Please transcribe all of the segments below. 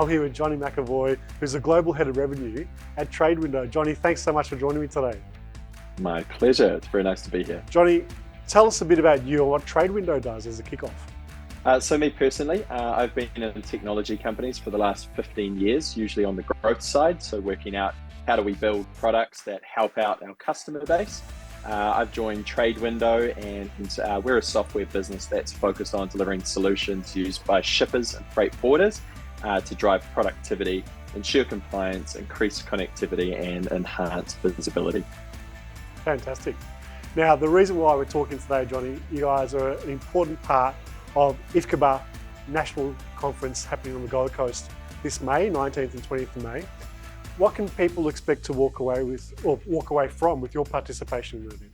I'm here with Johnny McAvoy, who's the Global Head of Revenue at TradeWindow. Johnny, thanks so much for joining me today. My pleasure. It's very nice to be here. Johnny, tell us a bit about you and what TradeWindow does as a kickoff. So me personally, I've been in technology companies for the last 15 years, usually on the growth side. So working out how do we build products that help out our customer base. I've joined TradeWindow, and we're a software business that's focused on delivering solutions used by shippers and freight forwarders to drive productivity, ensure compliance, increase connectivity, and enhance visibility. Fantastic. Now, the reason why we're talking today, Johnny, you guys are an important part of IFCBAA National Conference happening on the Gold Coast this May, 19th and 20th of May. What can people expect to walk away from with your participation in the event?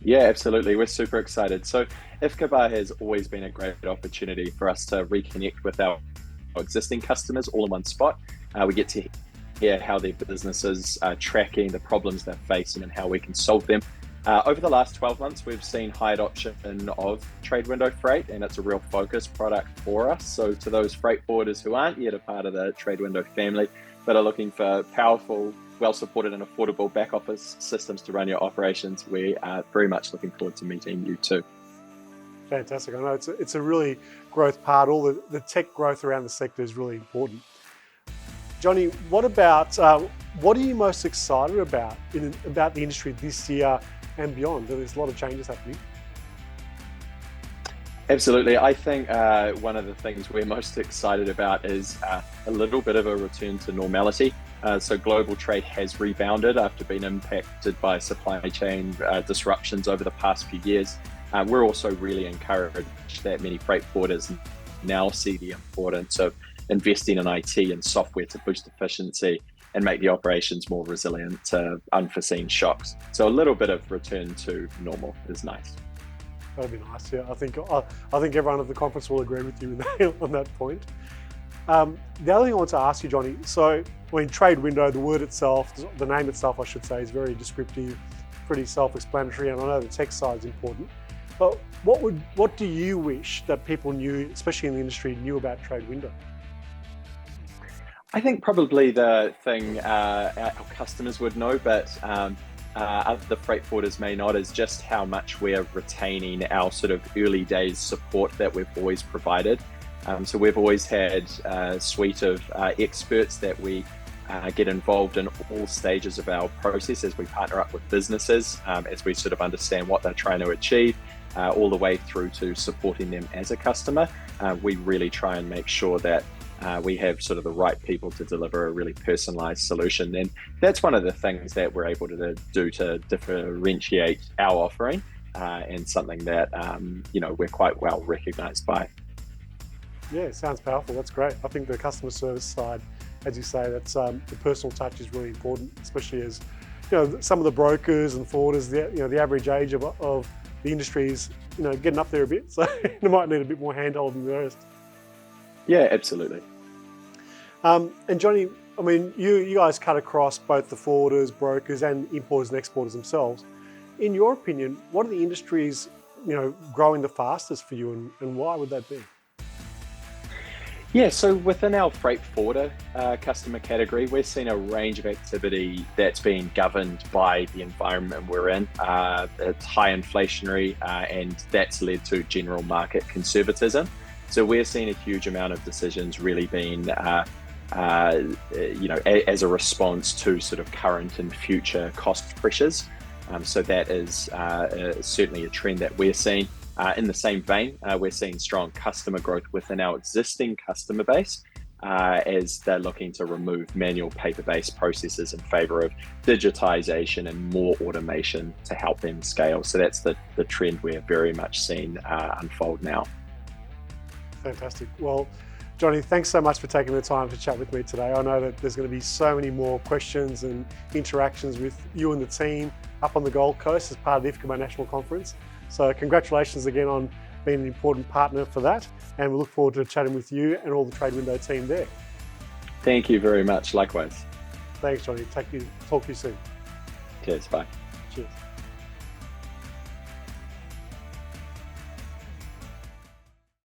Yeah, absolutely. We're super excited. So IFCBAA has always been a great opportunity for us to reconnect with our existing customers all in one spot. We get to hear how their businesses are tracking, the problems they're facing, and how we can solve them. Over the last 12 months, we've seen high adoption of TradeWindow Freight, and it's a real focus product for us. So to those freight forwarders who aren't yet a part of the TradeWindow family, but are looking for powerful, well-supported and affordable back office systems to run your operations, we are very much looking forward to meeting you too. Fantastic. I know it's a really growth part. All the tech growth around the sector is really important. Johnny, what are you most excited about the industry this year and beyond? There's a lot of changes happening. Absolutely. I think one of the things we're most excited about is a little bit of a return to normality. So global trade has rebounded after being impacted by supply chain disruptions over the past few years. We're also really encouraged that many freight forwarders now see the importance of investing in IT and software to boost efficiency and make the operations more resilient to unforeseen shocks. So a little bit of return to normal is nice. That'd be nice. Yeah, I think everyone at the conference will agree with you on that point. The other thing I want to ask you, Johnny. So, TradeWindow, the word itself, the name itself, I should say, is very descriptive, pretty self-explanatory, and I know the tech side is important. But what do you wish that people knew, especially in the industry, knew about TradeWindow? I think probably the thing our customers would know, but other freight forwarders may not, is just how much we're retaining our sort of early days support that we've always provided. So we've always had a suite of experts that we get involved in all stages of our process as we partner up with businesses, as we sort of understand what they're trying to achieve, all the way through to supporting them as a customer. We really try and make sure that we have sort of the right people to deliver a really personalized solution. And that's one of the things that we're able to do to differentiate our offering and something that, we're quite well recognized by. Yeah, it sounds powerful. That's great. I think the customer service side, as you say, that's the personal touch is really important, especially as some of the brokers and forwarders, the average age of the industry is getting up there a bit, so they might need a bit more handhold than the rest. Yeah, absolutely. And Johnny, I mean, you guys cut across both the forwarders, brokers, and importers and exporters themselves. In your opinion, what are the industries growing the fastest for you, and why would that be? Yeah, so within our freight forwarder customer category, we're seeing a range of activity that's being governed by the environment we're in. It's high inflationary, and that's led to general market conservatism. So we're seeing a huge amount of decisions really being, as a response to sort of current and future cost pressures. So that is certainly a trend that we're seeing. In the same vein, we're seeing strong customer growth within our existing customer base as they're looking to remove manual paper-based processes in favor of digitization and more automation to help them scale. So that's the trend we're very much seeing unfold now. Fantastic. Well, Johnny, thanks so much for taking the time to chat with me today. I know that there's going to be so many more questions and interactions with you and the team up on the Gold Coast as part of the IFCBAA National Conference. So congratulations again on being an important partner for that. And we look forward to chatting with you and all the TradeWindow team there. Thank you very much. Likewise. Thanks, Johnny. Talk to you soon. Cheers. Bye. Cheers.